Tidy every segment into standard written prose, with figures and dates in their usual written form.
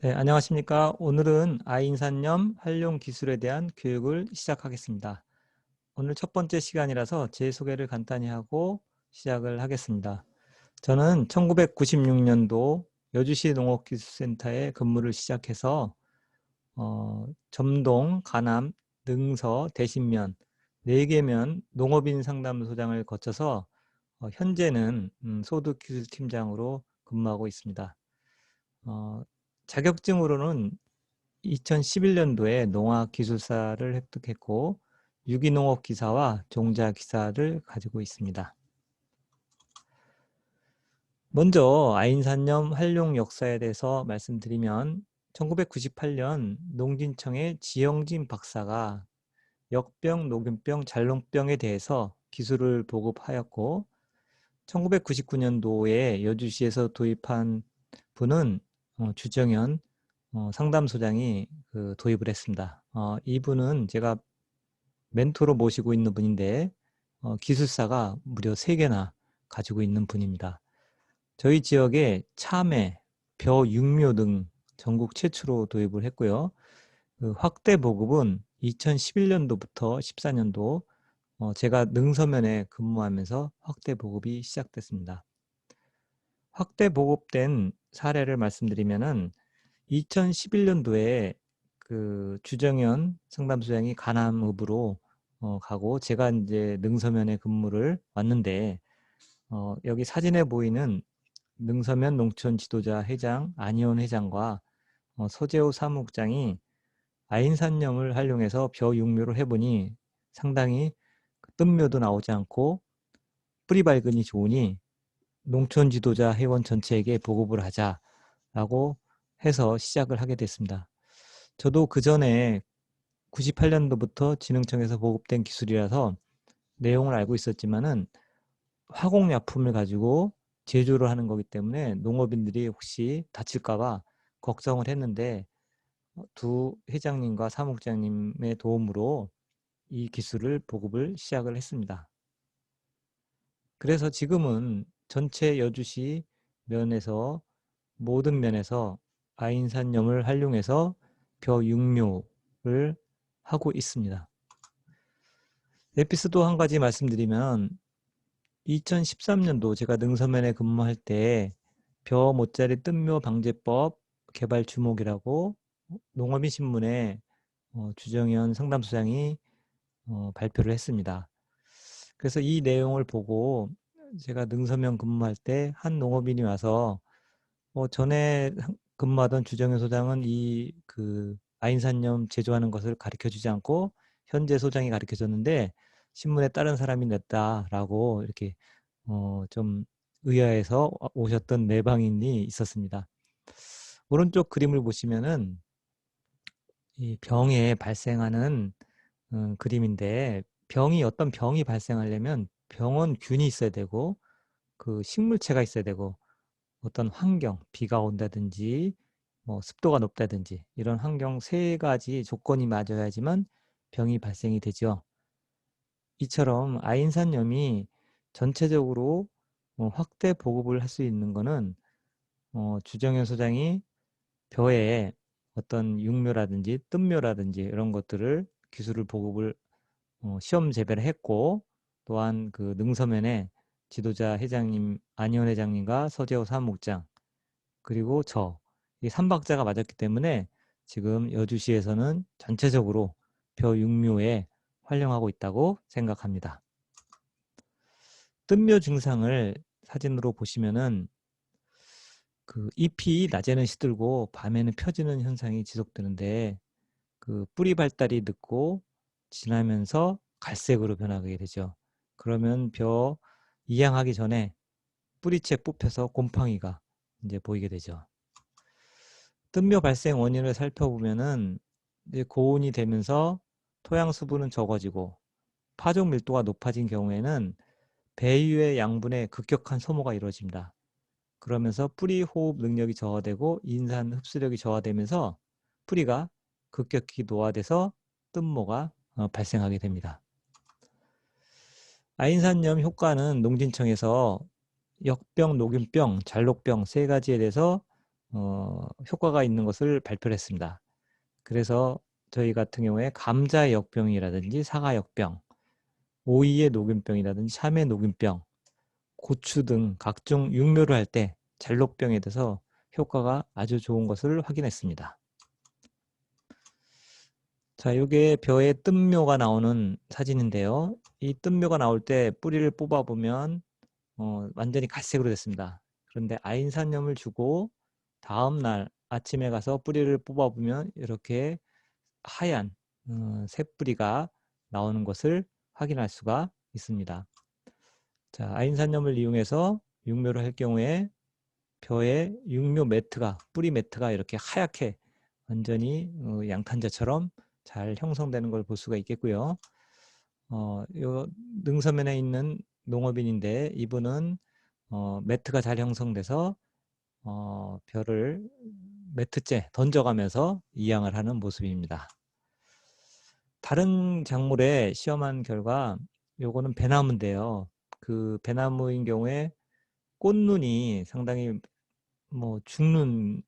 네, 안녕하십니까. 오늘은 아인산염 활용 기술에 대한 교육을 시작하겠습니다. 오늘 첫 번째 시간이라서 제 소개를 간단히 하고 시작을 하겠습니다. 저는 1996년도 여주시 농업기술센터에 근무를 시작해서 점동, 가남, 능서, 대신면 4개면 농업인 상담소장을 거쳐서 현재는 소득기술팀장으로 근무하고 있습니다. 어, 자격증으로는 2011년도에 농학기술사를 획득했고 유기농업기사와 종자기사를 가지고 있습니다. 먼저 아인산염 활용 역사에 대해서 말씀드리면 1998년 농진청의 지영진 박사가 역병, 녹균병, 잘농병에 대해서 기술을 보급하였고 1999년도에 여주시에서 도입한 분은 주정현 상담소장이 도입을 했습니다. 이분은 제가 멘토로 모시고 있는 분인데 기술사가 무려 3개나 가지고 있는 분입니다. 저희 지역에 참외, 벼, 육묘 등 전국 최초로 도입을 했고요. 확대 보급은 2011년도부터 14년도 제가 능서면에 근무하면서 확대 보급이 시작됐습니다. 확대 보급된 사례를 말씀드리면은 2011년도에 주정현 상담소장이 가남읍으로 가고 제가 이제 능서면에 근무를 왔는데 여기 사진에 보이는 능서면 농촌 지도자 회장 안희원 회장과 서재호 사무국장이 아인산염을 활용해서 벼육묘를 해보니 상당히 뜬묘도 나오지 않고 뿌리 발근이 좋으니 농촌 지도자 회원 전체에게 보급을 하자라고 해서 시작을 하게 됐습니다. 저도 그 전에 98년도부터 진흥청에서 보급된 기술이라서 내용을 알고 있었지만은 화공약품을 가지고 제조를 하는 거기 때문에 농업인들이 혹시 다칠까봐 걱정을 했는데 두 회장님과 사무국장님의 도움으로 이 기술을 보급을 시작을 했습니다. 그래서 지금은 전체 여주시 면에서 모든 면에서 아인산염을 활용해서 벼육묘를 하고 있습니다. 에피소드 한 가지 말씀드리면 2013년도 제가 능서면에 근무할 때 벼 모짜리 뜬묘 방제법 개발 주목이라고 농업인신문에 주정현 상담소장이 발표를 했습니다. 그래서 이 내용을 보고 제가 능서면 근무할 때 한 농업인이 와서 전에 근무하던 주정현 소장은 이 아인산염 제조하는 것을 가르쳐 주지 않고 현재 소장이 가르쳐 줬는데 신문에 다른 사람이 냈다라고 이렇게 좀 의아해서 오셨던 내방인이 있었습니다. 오른쪽 그림을 보시면은 이 병에 발생하는 그림인데 어떤 병이 발생하려면 병원균이 있어야 되고 식물체가 있어야 되고 어떤 환경, 비가 온다든지 습도가 높다든지 이런 환경 3가지 조건이 맞아야지만 병이 발생이 되죠. 이처럼 아인산염이 전체적으로 확대 보급을 할 수 있는 거는 주정현 소장이 벼에 어떤 육묘라든지 뜬묘라든지 이런 것들을 기술을 보급을 시험 재배를 했고 또한 능서면에 지도자 회장님 안희원 회장님과 서재호 사무국장 그리고 이 3박자가 맞았기 때문에 지금 여주시에서는 전체적으로 벼육묘에 활용하고 있다고 생각합니다. 뜬묘 증상을 사진으로 보시면은 잎이 낮에는 시들고 밤에는 펴지는 현상이 지속되는데 뿌리 발달이 늦고 지나면서 갈색으로 변하게 되죠. 그러면 벼 이양하기 전에 뿌리채 뽑혀서 곰팡이가 이제 보이게 되죠. 뜬묘 발생 원인을 살펴보면은 이제 고온이 되면서 토양 수분은 적어지고 파종 밀도가 높아진 경우에는 배유의 양분의 급격한 소모가 이루어집니다. 그러면서 뿌리 호흡 능력이 저하되고 인산 흡수력이 저하되면서 뿌리가 급격히 노화돼서 뜬모가 발생하게 됩니다. 아인산염 효과는 농진청에서 역병, 녹균병, 잘록병 3가지에 대해서 효과가 있는 것을 발표를 했습니다. 그래서 저희 같은 경우에 감자 역병이라든지 사과 역병, 오이의 녹균병이라든지 참외 녹균병, 고추 등 각종 육묘를 할 때 잘록병에 대해서 효과가 아주 좋은 것을 확인했습니다. 자, 이게 벼에 뜬묘가 나오는 사진인데요. 이 뜬묘가 나올 때 뿌리를 뽑아보면 완전히 갈색으로 됐습니다. 그런데 아인산염을 주고 다음날 아침에 가서 뿌리를 뽑아보면 이렇게 하얀 새뿌리가 나오는 것을 확인할 수가 있습니다. 자, 아인산염을 이용해서 육묘를 할 경우에 벼에 육묘 매트가, 뿌리 매트가 이렇게 하얗게 완전히 양탄자처럼 잘 형성되는 걸 볼 수가 있겠고요. 요 능서면에 있는 농업인인데 이분은 매트가 잘 형성돼서 벼를 매트째 던져가면서 이양을 하는 모습입니다. 다른 작물에 시험한 결과 요거는 배나무인데요. 그 배나무인 경우에 꽃눈이 상당히 죽는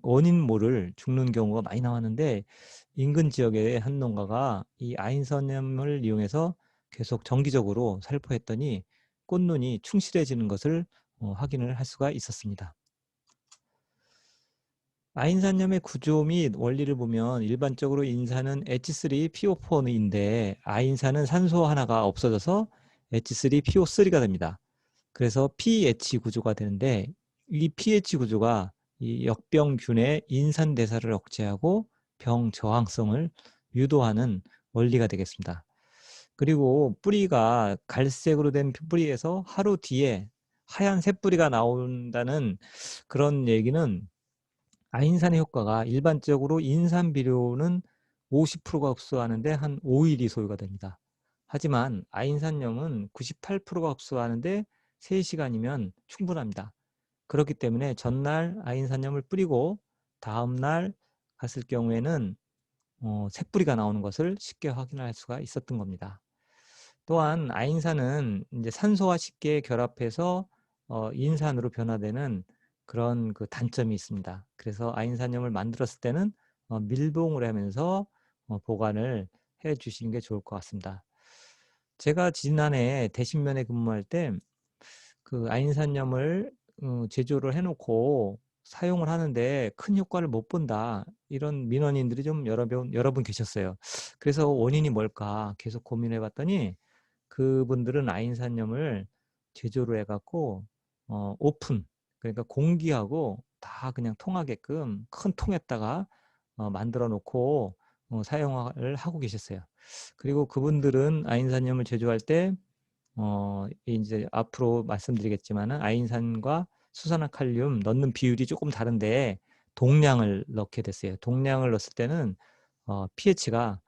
원인 모를 죽는 경우가 많이 나왔는데 인근 지역의 한 농가가 이 아인선염을 이용해서 계속 정기적으로 살포했더니 꽃눈이 충실해지는 것을 확인을 할 수가 있었습니다. 아인산염의 구조 및 원리를 보면 일반적으로 인산은 H3PO4인데 아인산은 산소 하나가 없어져서 H3PO3가 됩니다. 그래서 pH 구조가 되는데 이 pH 구조가 이 역병균의 인산 대사를 억제하고 병 저항성을 유도하는 원리가 되겠습니다. 그리고 뿌리가 갈색으로 된 뿌리에서 하루 뒤에 하얀 새뿌리가 나온다는 그런 얘기는 아인산의 효과가 일반적으로 인산 비료는 50%가 흡수하는데 한 5일이 소요가 됩니다. 하지만 아인산염은 98%가 흡수하는데 3시간이면 충분합니다. 그렇기 때문에 전날 아인산염을 뿌리고 다음날 갔을 경우에는 새뿌리가 나오는 것을 쉽게 확인할 수가 있었던 겁니다. 또한 아인산은 이제 산소와 쉽게 결합해서 인산으로 변화되는 그런 그 단점이 있습니다. 그래서 아인산염을 만들었을 때는 밀봉을 하면서 보관을 해 주시는 게 좋을 것 같습니다. 제가 지난해 대신면에 근무할 때 그 아인산염을 제조를 해 놓고 사용을 하는데 큰 효과를 못 본다. 이런 민원인들이 좀 여러 분 계셨어요. 그래서 원인이 뭘까 계속 고민해 봤더니 그분들은 아인산염을 제조를 해 갖고 오픈, 그러니까 공기하고 다 그냥 통하게끔 큰 통에다가 만들어 놓고 사용을 하고 계셨어요. 그리고 그분들은 아인산염을 제조할 때 이제 앞으로 말씀드리겠지만은 아인산과 수산화칼륨 넣는 비율이 조금 다른데 동량을 넣게 됐어요. 동량을 넣었을 때는 pH가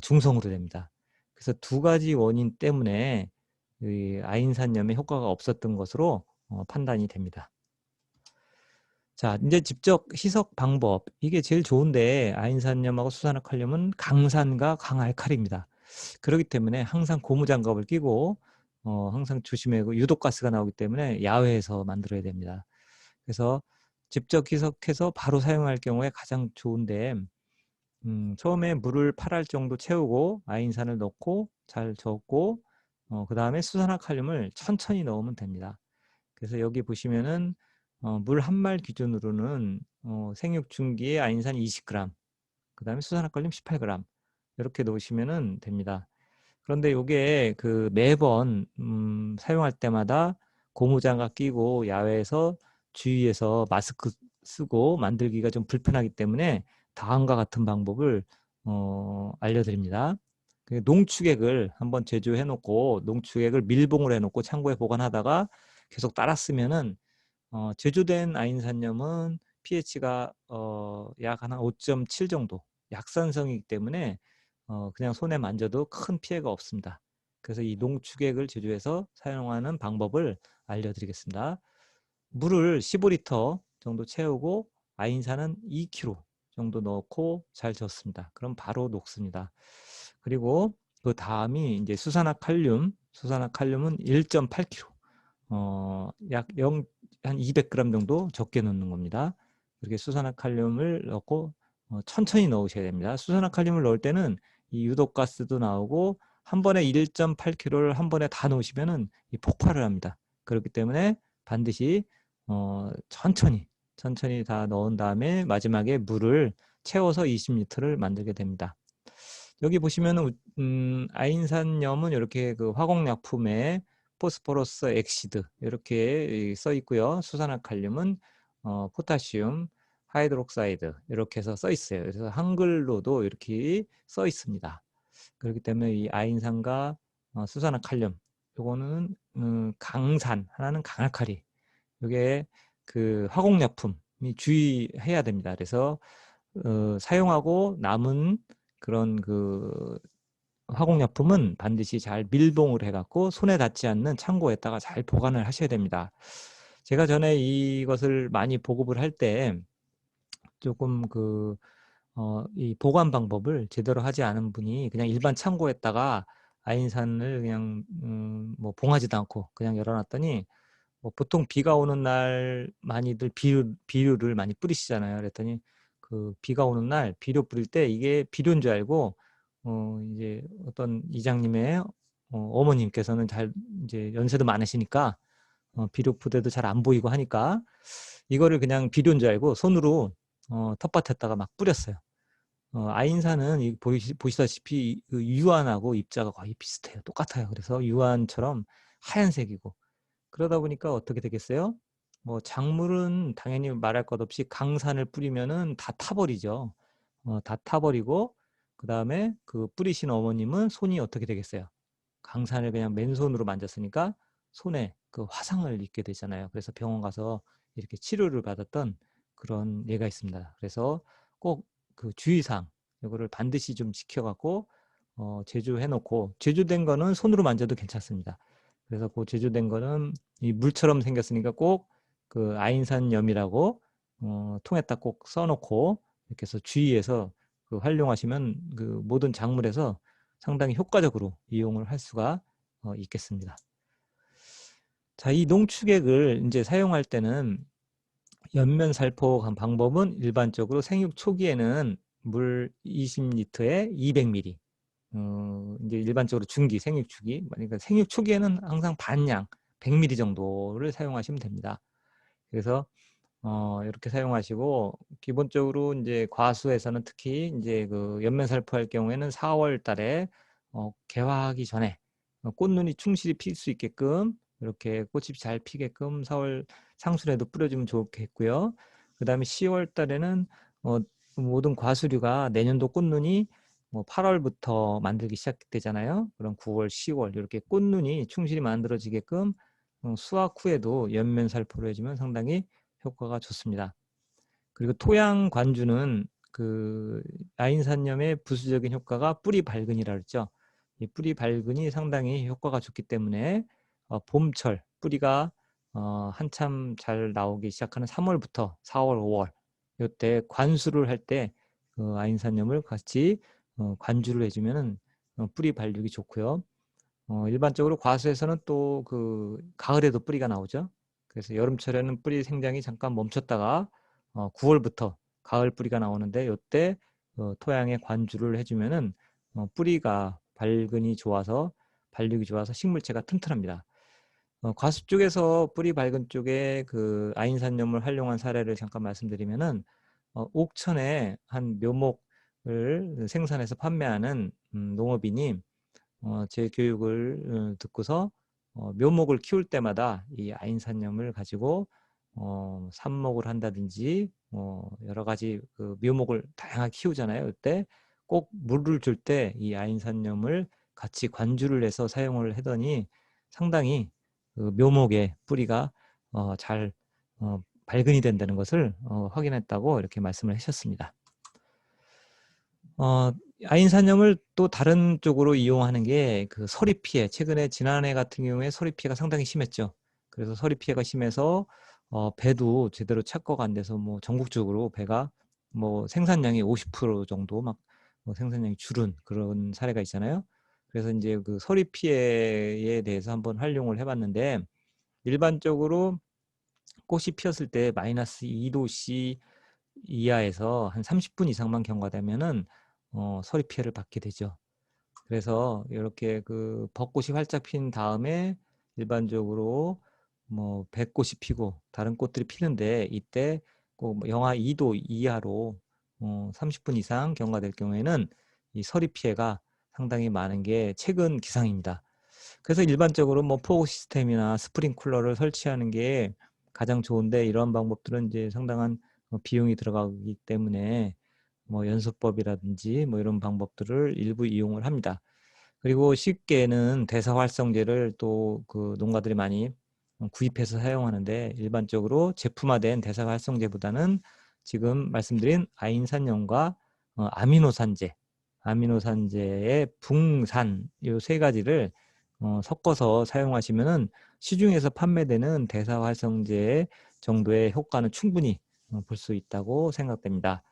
중성으로 됩니다. 그래서 두 가지 원인 때문에 이 아인산염에 효과가 없었던 것으로 판단이 됩니다. 자, 이제 직접 희석 방법. 이게 제일 좋은데 아인산염하고 수산화칼륨은 강산과 강알칼리입니다. 그렇기 때문에 항상 고무장갑을 끼고 항상 조심하고 유독가스가 나오기 때문에 야외에서 만들어야 됩니다. 그래서 직접 희석해서 바로 사용할 경우에 가장 좋은데 처음에 물을 8알 정도 채우고 아인산을 넣고 잘 저었고 그 다음에 수산화칼륨을 천천히 넣으면 됩니다. 그래서 여기 보시면은 물 한 말 기준으로는 생육중기에 아인산 20g, 그 다음에 수산화칼륨 18g 이렇게 넣으시면은 됩니다. 그런데 요게 그 매번 사용할 때마다 고무장갑 끼고 야외에서 주위에서 마스크 쓰고 만들기가 좀 불편하기 때문에 다음과 같은 방법을 알려드립니다. 그 농축액을 한번 제조해 놓고 농축액을 밀봉을 해 놓고 창고에 보관하다가 계속 따라 쓰면은 제조된 아인산염은 pH가 약 한 5.7 정도 약산성이기 때문에 그냥 손에 만져도 큰 피해가 없습니다. 그래서 이 농축액을 제조해서 사용하는 방법을 알려드리겠습니다. 물을 15리터 정도 채우고 아인산은 2kg 정도 넣고 잘 저었습니다. 그럼 바로 녹습니다. 그리고 그 다음이 이제 수산화칼륨은 1.8kg, 약 한 200g 정도 적게 넣는 겁니다. 이렇게 수산화칼륨을 넣고 천천히 넣으셔야 됩니다. 수산화칼륨을 넣을 때는 이 유독가스도 나오고 한 번에 1.8kg를 한 번에 다 넣으시면은 이 폭발을 합니다. 그렇기 때문에 반드시 천천히 다 넣은 다음에 마지막에 물을 채워서 20리터를 만들게 됩니다. 여기 보시면은 아인산염은 이렇게 그 화공약품에 포스포러스 엑시드 이렇게 써 있고요. 수산화칼륨은 포타슘 하이드록사이드 이렇게 해서 써 있어요. 그래서 한글로도 이렇게 써 있습니다. 그렇기 때문에 이 아인산과 수산화칼륨 요거는 강산, 하나는 강알칼리. 요게 그 화공약품이 주의해야 됩니다. 그래서 사용하고 남은 그런 그 화공약품은 반드시 잘 밀봉을 해갖고 손에 닿지 않는 창고에다가 잘 보관을 하셔야 됩니다. 제가 전에 이것을 많이 보급을 할 때 조금 이 보관 방법을 제대로 하지 않은 분이 그냥 일반 창고에다가 아인산을 그냥 뭐 봉하지도 않고 그냥 열어놨더니 보통 비가 오는 날 많이들 비료를 많이 뿌리시잖아요. 그랬더니 그 비가 오는 날 비료 뿌릴 때 이게 비료인 줄 알고 이제 어떤 이장님의 어머님께서는 잘 이제 연세도 많으시니까 비료 부대도 잘 안 보이고 하니까 이거를 그냥 비료인 줄 알고 손으로 텃밭에다가 막 뿌렸어요. 아인산은 보시다시피 그 유안하고 입자가 거의 비슷해요. 똑같아요. 그래서 유안처럼 하얀색이고 그러다 보니까 어떻게 되겠어요? 뭐 작물은 당연히 말할 것 없이 강산을 뿌리면은 다 타버리죠. 다 타버리고 그 다음에 그 뿌리신 어머님은 손이 어떻게 되겠어요? 강산을 그냥 맨손으로 만졌으니까 손에 그 화상을 입게 되잖아요. 그래서 병원 가서 이렇게 치료를 받았던 그런 예가 있습니다. 그래서 꼭 그 주의사항 이거를 반드시 좀 지켜갖고 제조해 놓고 제조된 거는 손으로 만져도 괜찮습니다. 그래서 그 제조된 거는 이 물처럼 생겼으니까 꼭 그 아인산염이라고 통에다 꼭 써놓고 이렇게 해서 주의해서 그 활용하시면 그 모든 작물에서 상당히 효과적으로 이용을 할 수가 있겠습니다. 자, 이 농축액을 이제 사용할 때는 연면 살포 방법은 일반적으로 생육 초기에는 물 20리터에 200ml. 이제 일반적으로 중기, 생육 초기. 그러니까 생육 초기에는 항상 반량 100ml 정도를 사용하시면 됩니다. 그래서 이렇게 사용하시고 기본적으로 이제 과수에서는 특히 이제 그 연면 살포할 경우에는 4월 달에 개화하기 전에 꽃눈이 충실히 필 수 있게끔 이렇게 꽃이 잘 피게끔 4월 상순에도 뿌려주면 좋겠고요. 그 다음에 10월 달에는 모든 과수류가 내년도 꽃눈이 뭐 8월부터 만들기 시작되잖아요. 그럼 9월, 10월 이렇게 꽃눈이 충실히 만들어지게끔 수확 후에도 연면 살포를 해주면 상당히 효과가 좋습니다. 그리고 토양 관주는 그 아인산염의 부수적인 효과가 뿌리 발근이라 그랬죠. 이 뿌리 발근이 상당히 효과가 좋기 때문에 봄철 뿌리가 한참 잘 나오기 시작하는 3월부터 4월, 5월 이때 관수를 할 때 아인산염을 같이 관주를 해주면은 뿌리 발육이 좋고요. 일반적으로 과수에서는 또 그 가을에도 뿌리가 나오죠. 그래서 여름철에는 뿌리 생장이 잠깐 멈췄다가 9월부터 가을 뿌리가 나오는데 이때 토양에 관주를 해주면은 뿌리가 발육이 좋아서 식물체가 튼튼합니다. 과수 쪽에서 뿌리 밝은 쪽에 그 아인산염을 활용한 사례를 잠깐 말씀드리면은 옥천에 한 묘목을 생산해서 판매하는 농업인이 제 교육을 듣고서 묘목을 키울 때마다 이 아인산염을 가지고 삽목을 한다든지 여러 가지 그 묘목을 다양하게 키우잖아요. 그때 꼭 물을 줄 때 이 아인산염을 같이 관주를 해서 사용을 하더니 상당히 그 묘목의 뿌리가 잘 발근이 된다는 것을 확인했다고 이렇게 말씀을 하셨습니다. 아인산염을 또 다른 쪽으로 이용하는 게 그 서리 피해. 최근에 지난해 같은 경우에 서리 피해가 상당히 심했죠. 그래서 서리 피해가 심해서 배도 제대로 착과가 안 돼서 뭐 전국적으로 배가 뭐 생산량이 50% 정도 막 생산량이 줄은 그런 사례가 있잖아요. 그래서 이제 그 서리 피해에 대해서 한번 활용을 해봤는데 일반적으로 꽃이 피었을 때 마이너스 2도씨 이하에서 한 30분 이상만 경과되면은 서리 피해를 받게 되죠. 그래서 이렇게 그 벚꽃이 활짝 핀 다음에 일반적으로 뭐 백꽃이 피고 다른 꽃들이 피는데, 이때 꼭 뭐 영하 2도 이하로 30분 이상 경과될 경우에는 이 서리 피해가 상당히 많은 게 최근 기상입니다. 그래서 일반적으로 뭐 포구 시스템이나 스프링클러를 설치하는 게 가장 좋은데, 이런 방법들은 이제 상당한 비용이 들어가기 때문에 뭐 연소법이라든지 뭐 이런 방법들을 일부 이용을 합니다. 그리고 쉽게는 대사활성제를 또 그 농가들이 많이 구입해서 사용하는데, 일반적으로 제품화된 대사활성제보다는 지금 말씀드린 아인산염과 아미노산제, 아미노산제의 붕산, 요 세 가지를 섞어서 사용하시면은 시중에서 판매되는 대사활성제 정도의 효과는 충분히 볼 수 있다고 생각됩니다.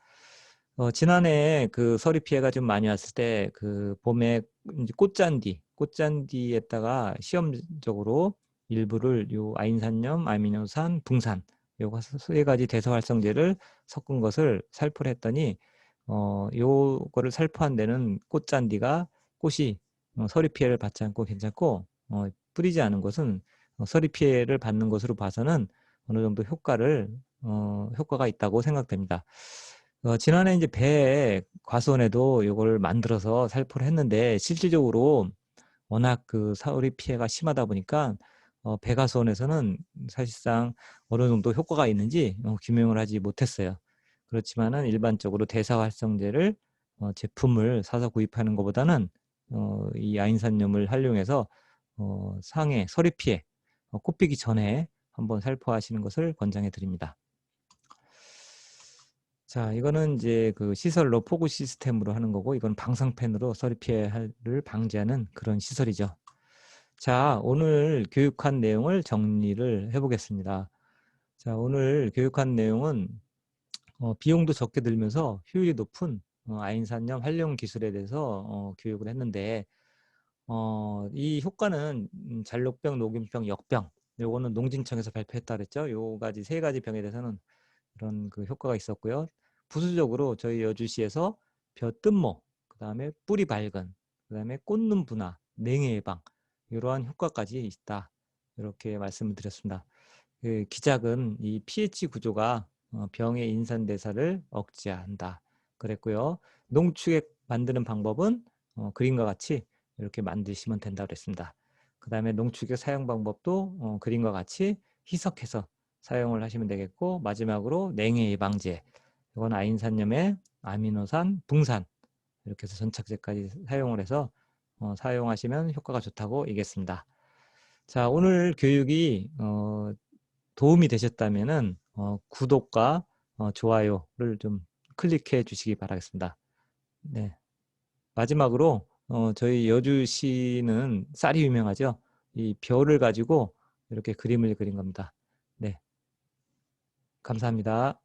지난해 그 서리 피해가 좀 많이 왔을 때 그 봄에 이제 꽃잔디에다가 시험적으로 일부를 요 아인산염, 아미노산, 붕산 요거 세 가지 대사활성제를 섞은 것을 살포를 했더니 요거를 살포한 데는 꽃잔디가 꽃이 서리 피해를 받지 않고 괜찮고, 뿌리지 않은 것은 서리 피해를 받는 것으로 봐서는 어느 정도 효과가 있다고 생각됩니다. 지난해 이제 배 과수원에도 요걸 만들어서 살포를 했는데, 실질적으로 워낙 그 서리 피해가 심하다 보니까 배 과수원에서는 사실상 어느 정도 효과가 있는지 규명을 하지 못했어요. 그렇지만은 일반적으로 대사활성제를 제품을 사서 구입하는 것보다는 이 아인산염을 활용해서 상해 서리 피해 꽃 피기 전에 한번 살포하시는 것을 권장해 드립니다. 자, 이거는 이제 그 시설로 포구 시스템으로 하는 거고, 이건 방사팬으로 서리 피해를 방지하는 그런 시설이죠. 자, 오늘 교육한 내용을 정리를 해보겠습니다. 자, 오늘 교육한 내용은 비용도 적게 들면서 효율이 높은 아인산염 활용 기술에 대해서 교육을 했는데, 이 효과는 잔류병, 녹균병, 역병, 요거는 농진청에서 발표했다 그랬죠. 요 가지 세 가지 병에 대해서는 그런 그 효과가 있었고요. 부수적으로 저희 여주시에서 벼뜬모, 그 다음에 뿌리 발근, 그 다음에 꽃눈 분화, 냉해 예방, 이러한 효과까지 있다. 이렇게 말씀을 드렸습니다. 그 기작은 이 pH 구조가 병의 인산대사를 억제한다 그랬고요. 농축액 만드는 방법은 그림과 같이 이렇게 만드시면 된다고 그랬습니다. 그 다음에 농축액 사용 방법도 그림과 같이 희석해서 사용을 하시면 되겠고, 마지막으로 냉해 예방제, 이건 아인산염에 아미노산, 붕산 이렇게 해서 전착제까지 사용을 해서 사용하시면 효과가 좋다고 얘기했습니다. 자, 오늘 교육이 도움이 되셨다면은 구독과 좋아요를 좀 클릭해 주시기 바라겠습니다. 네. 마지막으로 저희 여주시는 쌀이 유명하죠. 이 벼를 가지고 이렇게 그림을 그린 겁니다. 네. 감사합니다.